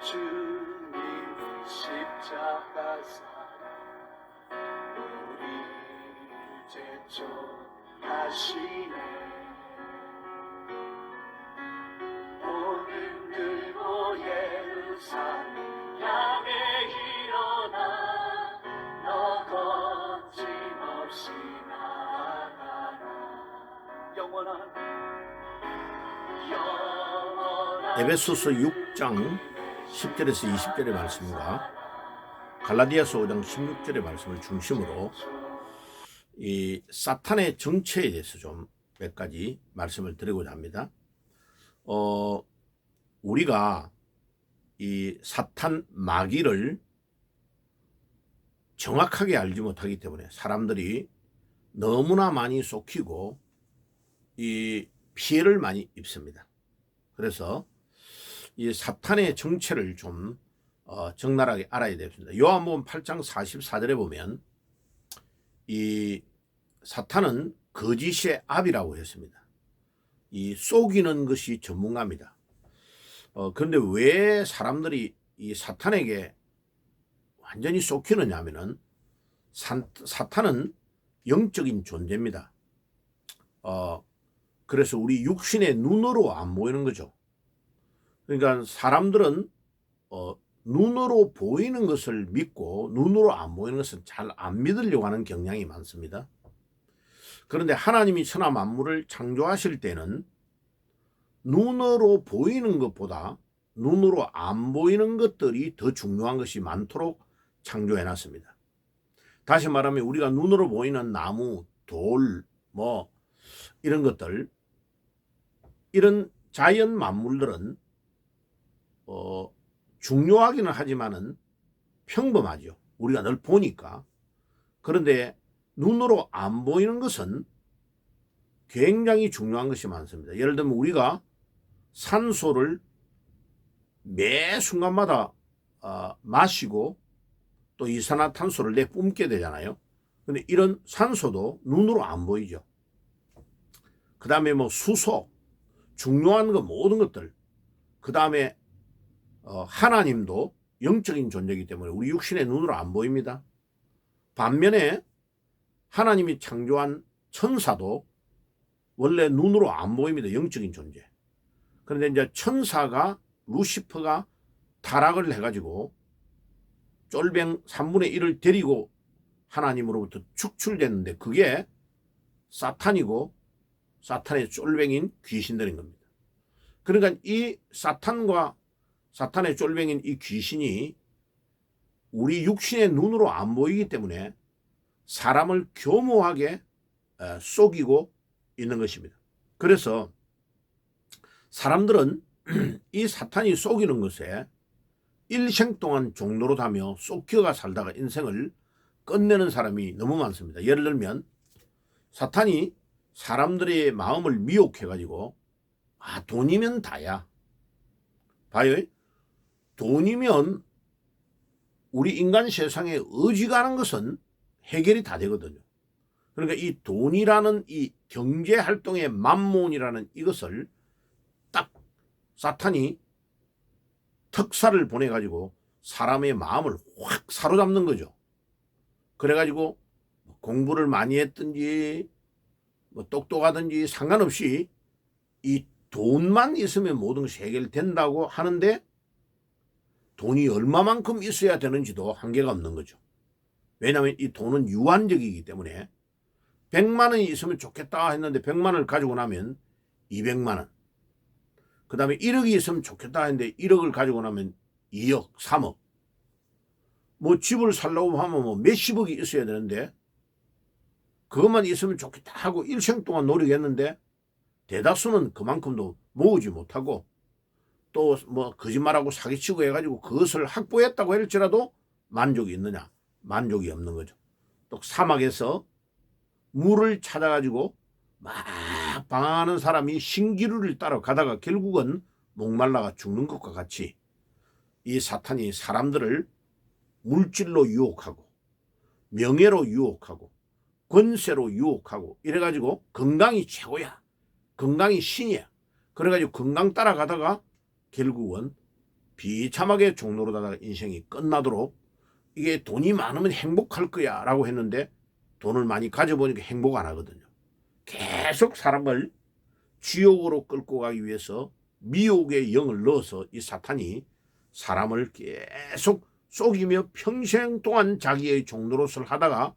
주님 십자가 사랑 우리 제촉하시네. 오늘 들고 예루살렘 향해 일어나 너 거침없이 나아가라. 영원한 에베소서 6장 10절에서 20절의 말씀과 갈라디아서 5장 16절의 말씀을 중심으로 이 사탄의 정체에 대해서 좀 몇 가지 말씀을 드리고자 합니다. 우리가 이 사탄 마귀를 정확하게 알지 못하기 때문에 사람들이 너무나 많이 속히고 이 피해를 많이 입습니다. 그래서 이 사탄의 정체를 좀 적나라하게 알아야 됩니다. 요한복음 8장 44절에 보면 이 사탄은 거짓의 압이라고 했습니다. 이 속이는 것이 전문가입니다. 그런데 왜 사람들이 이 사탄에게 완전히 속히느냐 하면은 사탄은 영적인 존재입니다. 그래서 우리 육신의 눈으로 안 보이는 거죠. 그러니까 사람들은 눈으로 보이는 것을 믿고 눈으로 안 보이는 것은 잘 안 믿으려고 하는 경향이 많습니다. 그런데 하나님이 천하 만물을 창조하실 때는 눈으로 보이는 것보다 눈으로 안 보이는 것들이 더 중요한 것이 많도록 창조해 놨습니다. 다시 말하면 우리가 눈으로 보이는 나무, 돌, 뭐 이런 것들, 이런 자연 만물들은 중요하기는 하지만은 평범하죠. 우리가 늘 보니까. 그런데 눈으로 안 보이는 것은 굉장히 중요한 것이 많습니다. 예를 들면 우리가 산소를 매 순간마다 마시고 또 이산화탄소를 내뿜게 되잖아요. 근데 이런 산소도 눈으로 안 보이죠. 그 다음에 뭐 수소, 중요한 거 모든 것들, 그 다음에 하나님도 영적인 존재이기 때문에 우리 육신의 눈으로 안 보입니다. 반면에 하나님이 창조한 천사도 원래 눈으로 안 보입니다. 영적인 존재. 그런데 이제 천사가 루시퍼가 타락을 해가지고 쫄병 3분의 1을 데리고 하나님으로부터 축출됐는데 그게 사탄이고 사탄의 쫄병인 귀신들인 겁니다. 그러니까 이 사탄과 사탄의 쫄병인 이 귀신이 우리 육신의 눈으로 안 보이기 때문에 사람을 교모하게 속이고 있는 것입니다. 그래서 사람들은 이 사탄이 속이는 것에 일생 동안 종노릇하며 속혀가 살다가 인생을 끝내는 사람이 너무 많습니다. 예를 들면 사탄이 사람들의 마음을 미혹해가지고 돈이면 다야. 봐요. 돈이면 우리 인간 세상에 어지간한 것은 해결이 다 되거든요. 그러니까 이 돈이라는 이 경제활동의 만몬이라는 이것을 딱 사탄이 특사를 보내가지고 사람의 마음을 확 사로잡는 거죠. 그래가지고 공부를 많이 했든지 뭐 똑똑하든지 상관없이 이 돈만 있으면 모든 것이 해결된다고 하는데 돈이 얼마만큼 있어야 되는지도 한계가 없는 거죠. 왜냐하면 이 돈은 유한적이기 때문에 100만 원이 있으면 좋겠다 했는데 100만 원을 가지고 나면 200만 원. 그 다음에 1억이 있으면 좋겠다 했는데 1억을 가지고 나면 2억, 3억. 뭐 집을 살려고 하면 뭐 몇십억이 있어야 되는데 그것만 있으면 좋겠다 하고 일생 동안 노력했는데 대다수는 그만큼도 모으지 못하고 또 뭐 거짓말하고 사기치고 해가지고 그것을 확보했다고 할지라도 만족이 있느냐? 만족이 없는 거죠. 또 사막에서 물을 찾아가지고 막 방황하는 사람이 신기루를 따라가다가 결국은 목말라가 죽는 것과 같이 이 사탄이 사람들을 물질로 유혹하고 명예로 유혹하고 권세로 유혹하고 이래가지고 건강이 최고야. 건강이 신이야. 그래가지고 건강 따라가다가 결국은 비참하게 종로로 다다가 인생이 끝나도록 이게 돈이 많으면 행복할 거야 라고 했는데 돈을 많이 가져보니까 행복 안 하거든요. 계속 사람을 지옥으로 끌고 가기 위해서 미혹의 영을 넣어서 이 사탄이 사람을 계속 속이며 평생 동안 자기의 종노릇을 하다가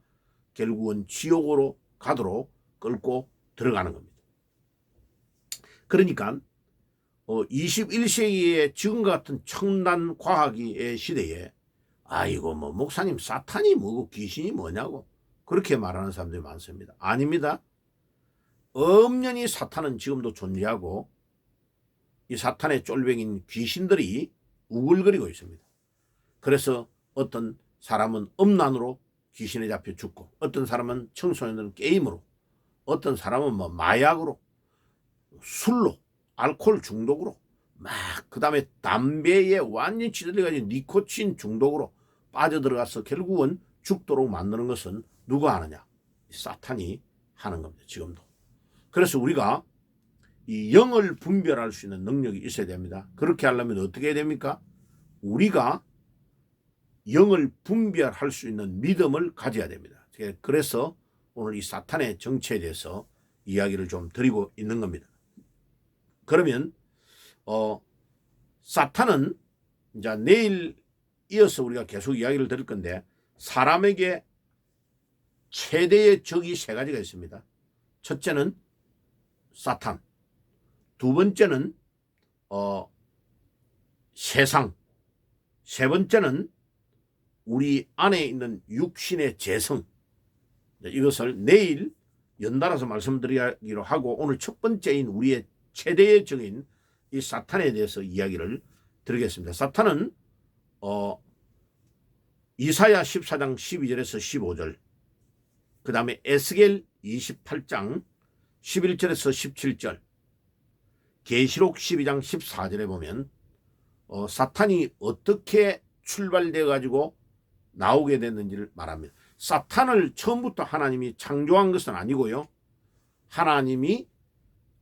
결국은 지옥으로 가도록 끌고 들어가는 겁니다. 그러니까 21세기의 지금과 같은 첨단 과학의 시대에 아이고 뭐 목사님 사탄이 뭐고 귀신이 뭐냐고 그렇게 말하는 사람들이 많습니다. 아닙니다. 엄연히 사탄은 지금도 존재하고 이 사탄의 쫄병인 귀신들이 우글거리고 있습니다. 그래서 어떤 사람은 음란으로 귀신에 잡혀 죽고 어떤 사람은 청소년들은 게임으로 어떤 사람은 뭐 마약으로 술로 알코올 중독으로 막 그다음에 담배에 완전히 치들려가지고 니코틴 중독으로 빠져들어가서 결국은 죽도록 만드는 것은 누가 하느냐? 사탄이 하는 겁니다. 지금도. 그래서 우리가 이 영을 분별할 수 있는 능력이 있어야 됩니다. 그렇게 하려면 어떻게 해야 됩니까? 우리가 영을 분별할 수 있는 믿음을 가져야 됩니다. 그래서 오늘 이 사탄의 정체에 대해서 이야기를 좀 드리고 있는 겁니다. 그러면 사탄은 이제 내일 이어서 우리가 계속 이야기를 드릴 건데 사람에게 최대의 적이 세 가지가 있습니다. 첫째는 사탄, 두 번째는 세상, 세 번째는 우리 안에 있는 육신의 재성. 이것을 내일 연달아서 말씀드리기로 하고 오늘 첫 번째인 우리의 최대의 적인 이 사탄에 대해서 이야기를 드리겠습니다. 사탄은 이사야 14장 12절에서 15절 그 다음에 에스겔 28장 11절에서 17절 계시록 12장 14절에 보면 사탄이 어떻게 출발되어 가지고 나오게 됐는지를 말합니다. 사탄을 처음부터 하나님이 창조한 것은 아니고요. 하나님이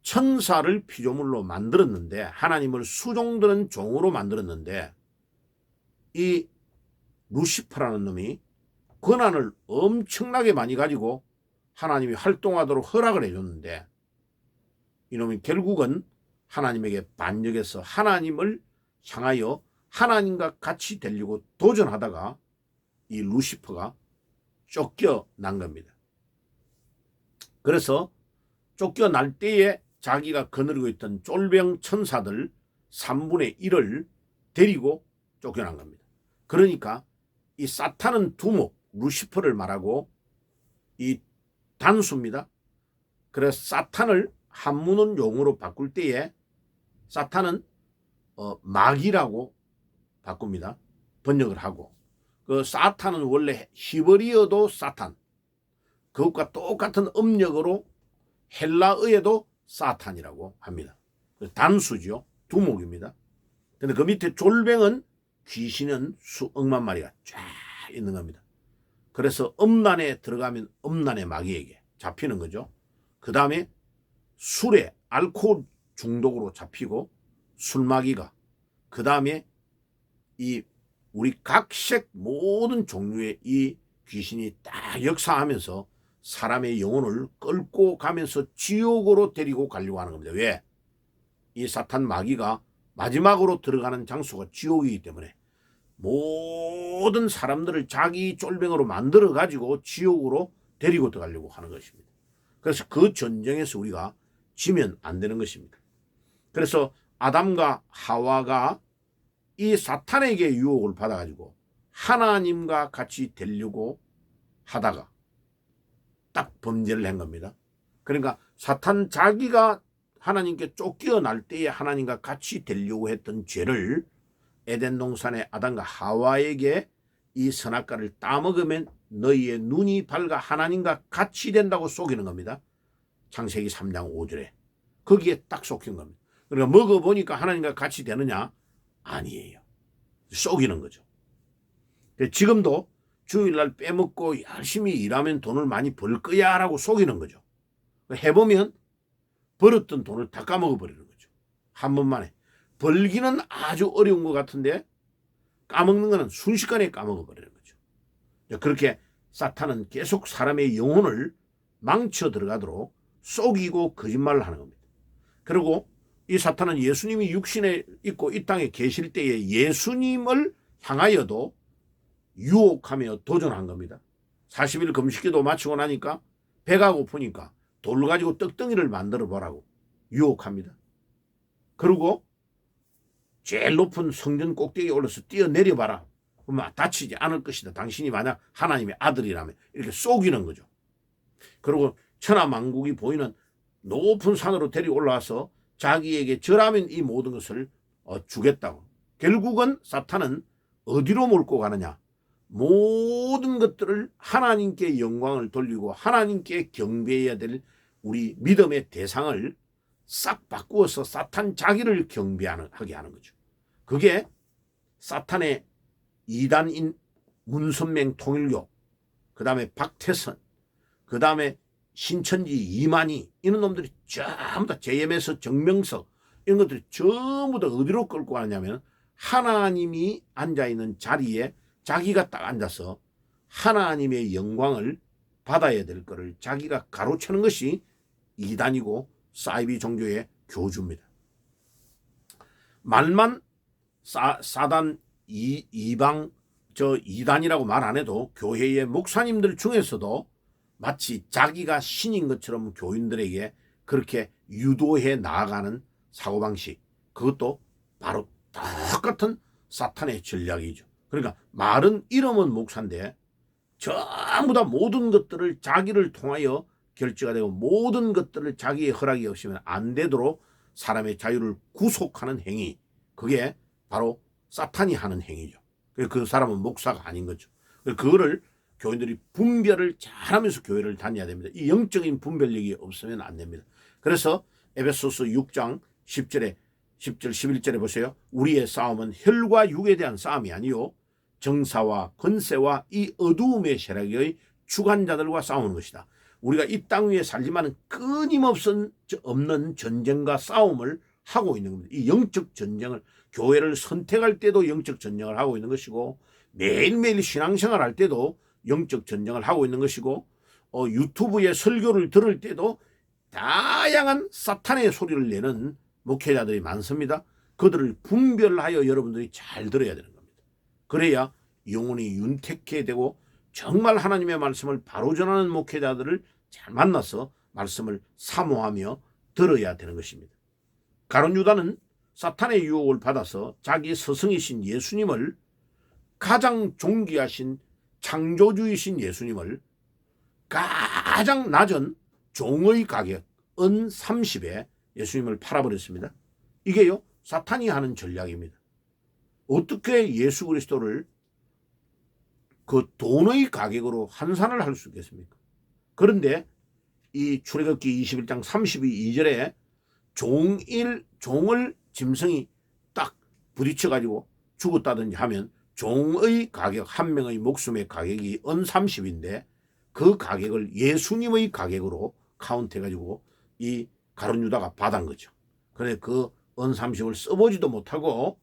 천사를 피조물로 만들었는데 하나님을 수종드는 종으로 만들었는데 이 루시퍼라는 놈이 권한을 엄청나게 많이 가지고 하나님이 활동하도록 허락을 해줬는데 이놈이 결국은 하나님에게 반역해서 하나님을 향하여 하나님과 같이 되려고 도전하다가 이 루시퍼가 쫓겨난 겁니다. 그래서 쫓겨날 때에 자기가 거느리고 있던 쫄병 천사들 3분의 1을 데리고 쫓겨난 겁니다. 그러니까 이 사탄은 두목, 루시퍼를 말하고 이 단수입니다. 그래서 사탄을 한문은 용어로 바꿀 때에 사탄은 마귀라고 바꿉니다. 번역을 하고 그 사탄은 원래 히브리어도 사탄 그것과 똑같은 음력으로 헬라어에도 사탄이라고 합니다. 단수죠. 두목입니다. 근데 그 밑에 졸병은 귀신은 수억만 마리가 쫙 있는 겁니다. 그래서 음란에 들어가면 음란의 마귀에게 잡히는 거죠. 그 다음에 술에 알코올 중독으로 잡히고 술마귀가 그 다음에 이 우리 각색 모든 종류의 이 귀신이 딱 역사하면서 사람의 영혼을 끌고 가면서 지옥으로 데리고 가려고 하는 겁니다. 왜? 이 사탄 마귀가 마지막으로 들어가는 장소가 지옥이기 때문에 모든 사람들을 자기 쫄병으로 만들어 가지고 지옥으로 데리고 들어가려고 하는 것입니다. 그래서 그 전쟁에서 우리가 지면 안 되는 것입니다. 그래서 아담과 하와가 이 사탄에게 유혹을 받아가지고 하나님과 같이 되려고 하다가 딱 범죄를 한 겁니다. 그러니까 사탄 자기가 하나님께 쫓겨날 때에 하나님과 같이 되려고 했던 죄를 에덴 동산의 아담과 하와에게 이 선악과를 따먹으면 너희의 눈이 밝아 하나님과 같이 된다고 속이는 겁니다. 창세기 3장 5절에 거기에 딱 속인 겁니다. 그러니까 먹어보니까 하나님과 같이 되느냐? 아니에요. 속이는 거죠. 지금도 주일날 빼먹고 열심히 일하면 돈을 많이 벌 거야 라고 속이는 거죠. 해보면 벌었던 돈을 다 까먹어 버리는 거죠. 한 번만에. 벌기는 아주 어려운 것 같은데 까먹는 거는 순식간에 까먹어 버리는 거죠. 그렇게 사탄은 계속 사람의 영혼을 망쳐 들어가도록 속이고 거짓말을 하는 겁니다. 그리고 이 사탄은 예수님이 육신에 있고 이 땅에 계실 때에 예수님을 향하여도 유혹하며 도전한 겁니다. 40일 금식기도 마치고 나니까 배가 고프니까 돌 가지고 떡덩이를 만들어 보라고 유혹합니다. 그리고 제일 높은 성전 꼭대기에 올라서 뛰어내려봐라. 그러면 다치지 않을 것이다. 당신이 만약 하나님의 아들이라면 이렇게 속이는 거죠. 그리고 천하만국이 보이는 높은 산으로 데리고 올라와서 자기에게 절하면 이 모든 것을 주겠다고. 결국은 사탄은 어디로 몰고 가느냐. 모든 것들을 하나님께 영광을 돌리고 하나님께 경배해야 될 우리 믿음의 대상을 싹 바꾸어서 사탄 자기를 경배하게 하는 거죠. 그게 사탄의 이단인 문선명 통일교, 그 다음에 박태선, 그 다음에 신천지 이만희, 이런 놈들이 전부 다 JMS 정명석, 이런 것들이 전부 다 어디로 끌고 가느냐면 하나님이 앉아있는 자리에 자기가 딱 앉아서 하나님의 영광을 받아야 될 것을 자기가 가로채는 것이 이단이고 사이비 종교의 교주입니다. 말만 사단 이방 이단이라고 말 안 해도 교회의 목사님들 중에서도 마치 자기가 신인 것처럼 교인들에게 그렇게 유도해 나아가는 사고방식, 그것도 바로 똑같은 사탄의 전략이죠. 그러니까 말은 이름은 목사인데 전부 다 모든 것들을 자기를 통하여 결제가 되고 모든 것들을 자기의 허락이 없으면 안 되도록 사람의 자유를 구속하는 행위, 그게 바로 사탄이 하는 행위죠. 그 사람은 목사가 아닌 거죠. 그거를 교인들이 분별을 잘하면서 교회를 다녀야 됩니다. 이 영적인 분별력이 없으면 안 됩니다. 그래서 에베소서 6장 10절 11절에 보세요. 우리의 싸움은 혈과 육에 대한 싸움이 아니요 정사와 권세와 이 어두움의 세력의 주관자들과 싸우는 것이다. 우리가 이 땅 위에 살지만은 끊임없는 전쟁과 싸움을 하고 있는 겁니다. 이 영적 전쟁을, 교회를 선택할 때도 영적 전쟁을 하고 있는 것이고 매일매일 신앙생활 할 때도 영적 전쟁을 하고 있는 것이고 유튜브에 설교를 들을 때도 다양한 사탄의 소리를 내는 목회자들이 많습니다. 그들을 분별하여 여러분들이 잘 들어야 되는 겁니다. 그래야 영혼이 윤택해 되고 정말 하나님의 말씀을 바로 전하는 목회자들을 잘 만나서 말씀을 사모하며 들어야 되는 것입니다. 가룟 유다는 사탄의 유혹을 받아서 자기 스승이신 예수님을, 가장 존귀하신 창조주이신 예수님을 가장 낮은 종의 가격 은 30에 예수님을 팔아버렸습니다. 이게요 사탄이 하는 전략입니다. 어떻게 예수 그리스도를 그 돈의 가격으로 환산을 할 수 있겠습니까? 그런데 이 출애굽기 21장 32절에 종을 짐승이 딱 부딪혀 가지고 죽었다든지 하면 종의 가격, 한 명의 목숨의 가격이 은 30인데 그 가격을 예수님의 가격으로 카운트해 가지고 이 가룟 유다가 받은 거죠. 그래 그 은 30을 써보지도 못하고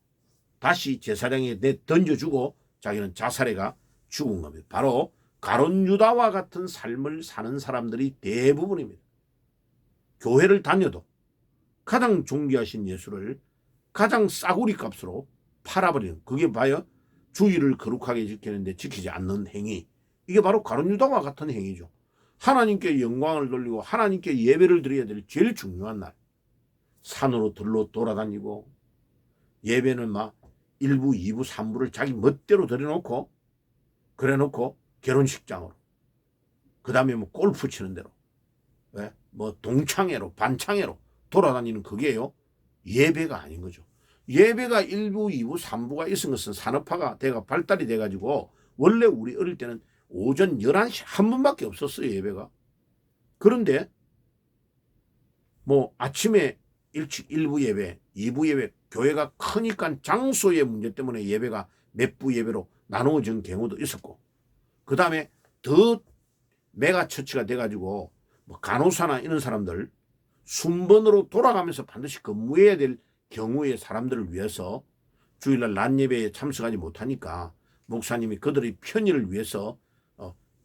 다시 제사장에 던져주고 자기는 자살해가 죽은 겁니다. 바로 가룟 유다와 같은 삶을 사는 사람들이 대부분입니다. 교회를 다녀도 가장 존귀하신 예수를 가장 싸구리 값으로 팔아버리는, 그게 봐요 주의를 거룩하게 지키는데 지키지 않는 행위, 이게 바로 가룟 유다와 같은 행위죠. 하나님께 영광을 돌리고 하나님께 예배를 드려야 될 제일 중요한 날, 산으로 들로 돌아다니고 예배는 막 1부, 2부, 3부를 자기 멋대로 드려놓고 그래놓고 결혼식장으로, 그 다음에 뭐 골프 치는 대로, 뭐 동창회로 반창회로 돌아다니는 그게요 예배가 아닌 거죠. 예배가 1부, 2부, 3부가 있은 것은 산업화가 돼가 발달이 돼가지고 원래 우리 어릴 때는 오전 11시 한 번밖에 없었어요 예배가. 그런데 뭐 아침에 일찍 1부 예배, 2부 예배, 교회가 크니까 장소의 문제 때문에 예배가 몇 부 예배로 나누어진 경우도 있었고, 그 다음에 더 메가 처치가 돼가지고 뭐 간호사나 이런 사람들 순번으로 돌아가면서 반드시 근무해야 될 경우의 사람들을 위해서 주일날 낮 예배에 참석하지 못하니까 목사님이 그들의 편의를 위해서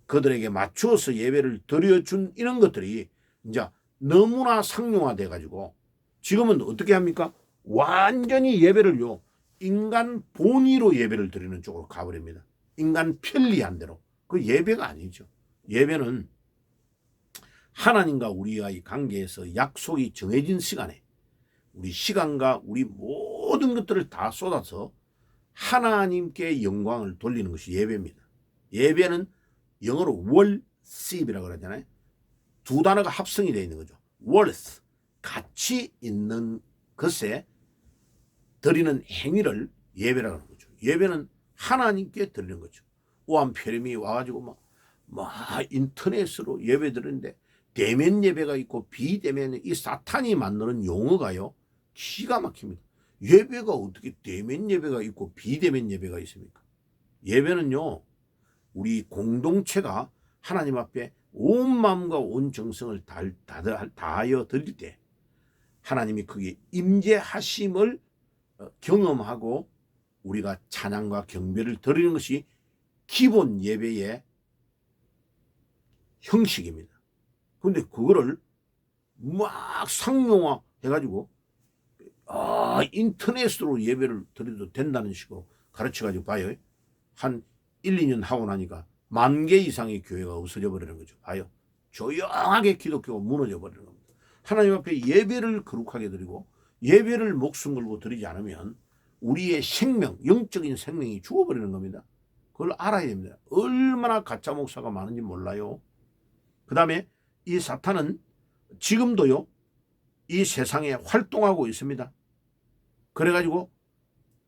그들에게 맞추어서 예배를 드려준 이런 것들이 이제 너무나 상용화돼 가지고 지금은 어떻게 합니까? 완전히 예배를요 인간 본의로 예배를 드리는 쪽으로 가버립니다. 인간 편리한 대로. 그 예배가 아니죠. 예배는 하나님과 우리와의 관계에서 약속이 정해진 시간에 우리 시간과 우리 모든 것들을 다 쏟아서 하나님께 영광을 돌리는 것이 예배입니다. 예배는 영어로 worship이라고 그러잖아요. 두 단어가 합성이 되어 있는 거죠. worth, 가치 있는 것에 드리는 행위를 예배라고 하는 거죠. 예배는 하나님께 드리는 거죠. 오한폐렴이 와가지고 막 인터넷으로 예배 드리는데 대면 예배가 있고 비대면, 이 사탄이 만드는 용어가요 기가 막힙니다. 예배가 어떻게 대면 예배가 있고 비대면 예배가 있습니까? 예배는요 우리 공동체가 하나님 앞에 온 마음과 온 정성을 다하여 드릴 때 하나님이 그게 임재하심을 경험하고 우리가 찬양과 경배를 드리는 것이 기본 예배의 형식입니다. 그런데 그거를 막 상용화 해가지고 인터넷으로 예배를 드려도 된다는 식으로 가르쳐가지고 봐요. 한 1, 2년 하고 나니까 10,000개 이상의 교회가 없어져 버리는 거죠. 봐요. 조용하게 기독교가 무너져 버리는 겁니다. 하나님 앞에 예배를 거룩하게 드리고 예배를 목숨 걸고 드리지 않으면 우리의 생명, 영적인 생명이 죽어버리는 겁니다. 그걸 알아야 됩니다. 얼마나 가짜 목사가 많은지 몰라요. 그 다음에 이 사탄은 지금도요 이 세상에 활동하고 있습니다. 그래가지고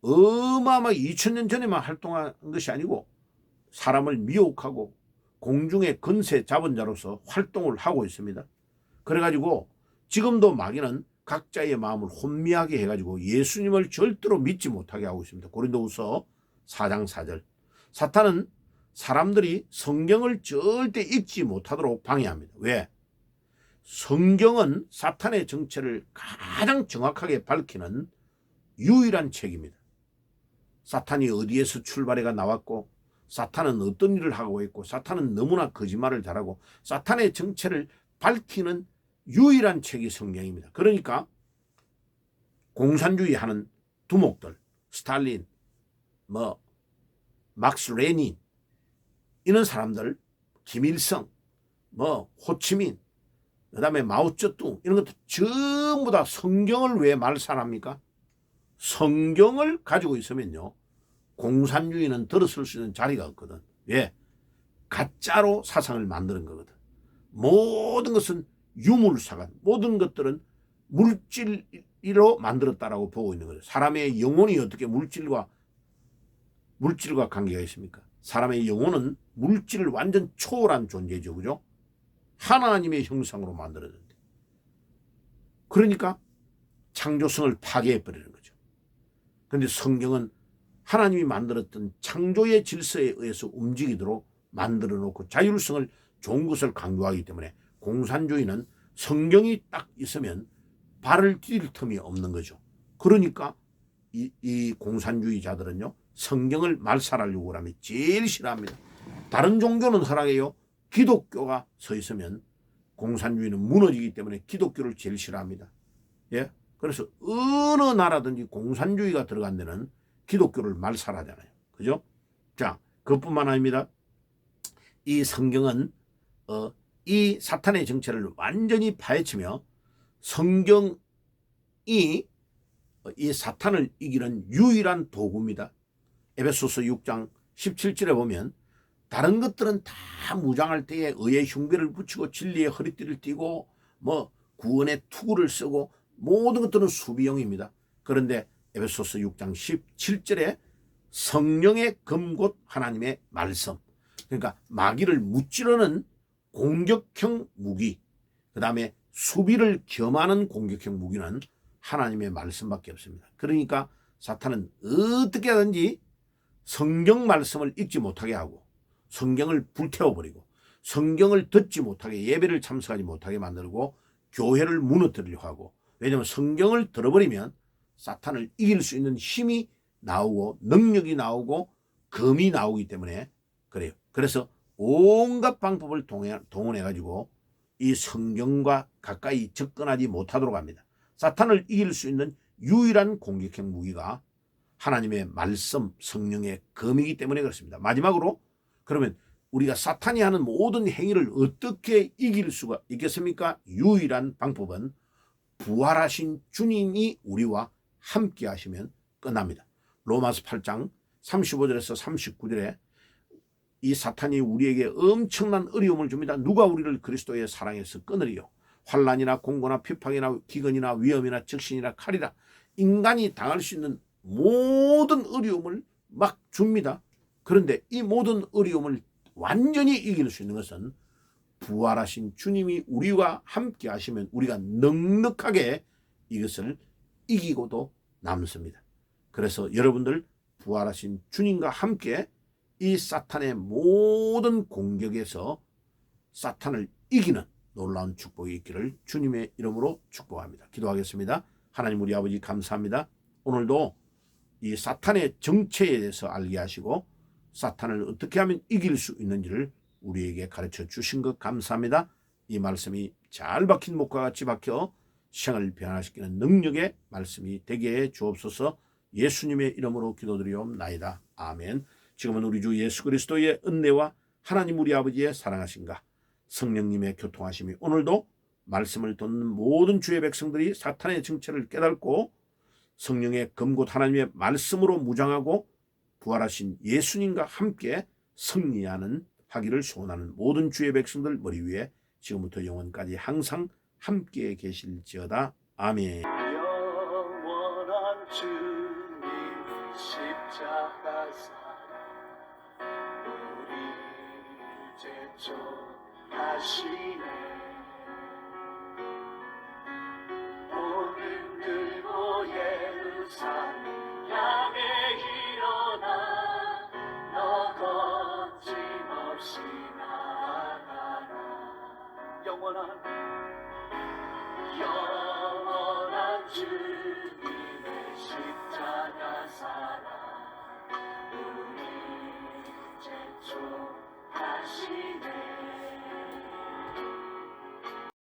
어마어마하게 2000년 전에만 활동한 것이 아니고 사람을 미혹하고 공중의 건세 잡은 자로서 활동을 하고 있습니다. 그래가지고 지금도 마귀는 각자의 마음을 혼미하게 해가지고 예수님을 절대로 믿지 못하게 하고 있습니다. 고린도후서 4장 4절. 사탄은 사람들이 성경을 절대 읽지 못하도록 방해합니다. 왜? 성경은 사탄의 정체를 가장 정확하게 밝히는 유일한 책입니다. 사탄이 어디에서 출발해가 나왔고 사탄은 어떤 일을 하고 있고 사탄은 너무나 거짓말을 잘하고 사탄의 정체를 밝히는 유일한 책이 성경입니다. 그러니까 공산주의 하는 두목들, 스탈린, 막스 레닌 이런 사람들, 김일성, 호치민, 그 다음에 마오쩌둥 이런 것들 전부 다 성경을 왜 말살합니까? 성경을 가지고 있으면요 공산주의는 들어설 수 있는 자리가 없거든. 왜? 가짜로 사상을 만드는 거거든. 모든 것은 유물사관, 모든 것들은 물질로 만들었다라고 보고 있는 거죠. 사람의 영혼이 어떻게 물질과 관계가 있습니까? 사람의 영혼은 물질을 완전 초월한 존재죠. 그죠? 하나님의 형상으로 만들어졌는데. 그러니까 창조성을 파괴해버리는 거죠. 그런데 성경은 하나님이 만들었던 창조의 질서에 의해서 움직이도록 만들어 놓고 자율성을 좋은 것을 강조하기 때문에 공산주의는 성경이 딱 있으면 발을 디딜 틈이 없는 거죠. 그러니까 이 공산주의자들은요 성경을 말살하려고 하면 제일 싫어합니다. 다른 종교는 허락해요. 기독교가 서 있으면 공산주의는 무너지기 때문에 기독교를 제일 싫어합니다. 예? 그래서 어느 나라든지 공산주의가 들어간 데는 기독교를 말살하잖아요. 그죠? 자, 그것뿐만 아닙니다. 이 성경은 이 사탄의 정체를 완전히 파헤치며 성경이 이 사탄을 이기는 유일한 도구입니다. 에베소서 6장 17절에 보면 다른 것들은 다 무장할 때에 의의 흉배를 붙이고 진리의 허리띠를 띠고 구원의 투구를 쓰고 모든 것들은 수비용입니다. 그런데 에베소서 6장 17절에 성령의 검곧 하나님의 말씀, 그러니까 마귀를 무찌르는 공격형 무기, 그 다음에 수비를 겸하는 공격형 무기는 하나님의 말씀밖에 없습니다. 그러니까 사탄은 어떻게 하든지 성경 말씀을 읽지 못하게 하고 성경을 불태워버리고 성경을 듣지 못하게 예배를 참석하지 못하게 만들고 교회를 무너뜨리려고 하고, 왜냐하면 성경을 들어버리면 사탄을 이길 수 있는 힘이 나오고 능력이 나오고 검이 나오기 때문에 그래요. 그래서 온갖 방법을 동원해가지고 이 성경과 가까이 접근하지 못하도록 합니다. 사탄을 이길 수 있는 유일한 공격형 무기가 하나님의 말씀, 성령의 검이기 때문에 그렇습니다. 마지막으로 그러면 우리가 사탄이 하는 모든 행위를 어떻게 이길 수가 있겠습니까? 유일한 방법은 부활하신 주님이 우리와 함께 하시면 끝납니다. 로마서 8장 35절에서 39절에 이 사탄이 우리에게 엄청난 어려움을 줍니다. 누가 우리를 그리스도의 사랑에서 끊으리요? 환난이나 공고나 비방이나 기근이나 위험이나 적신이나 칼이라 인간이 당할 수 있는 모든 어려움을 막 줍니다. 그런데 이 모든 어려움을 완전히 이길 수 있는 것은 부활하신 주님이 우리와 함께 하시면 우리가 넉넉하게 이것을 이기고도 남습니다. 그래서 여러분들 부활하신 주님과 함께 이 사탄의 모든 공격에서 사탄을 이기는 놀라운 축복이 있기를 주님의 이름으로 축복합니다. 기도하겠습니다. 하나님 우리 아버지 감사합니다. 오늘도 이 사탄의 정체에 대해서 알게 하시고 사탄을 어떻게 하면 이길 수 있는지를 우리에게 가르쳐 주신 것 감사합니다. 이 말씀이 잘 박힌 목과 같이 박혀 생을 변화시키는 능력의 말씀이 되게 해 주옵소서. 예수님의 이름으로 기도드리옵나이다. 아멘. 지금은 우리 주 예수 그리스도의 은혜와 하나님 우리 아버지의 사랑하심과 성령님의 교통하심이 오늘도 말씀을 듣는 모든 주의 백성들이 사탄의 정체를 깨닫고 성령의 검곧 하나님의 말씀으로 무장하고 부활하신 예수님과 함께 승리하는 하기를 소원하는 모든 주의 백성들 머리 위에 지금부터 영원까지 항상 함께 계실지어다. 아멘. 영원한 주님 십자가 사랑 우리 제쳐하시네. 복음 들고 예루살렘 향해 일어나 너 거침없이 나아가라. 영원한 주님의 십자가 사랑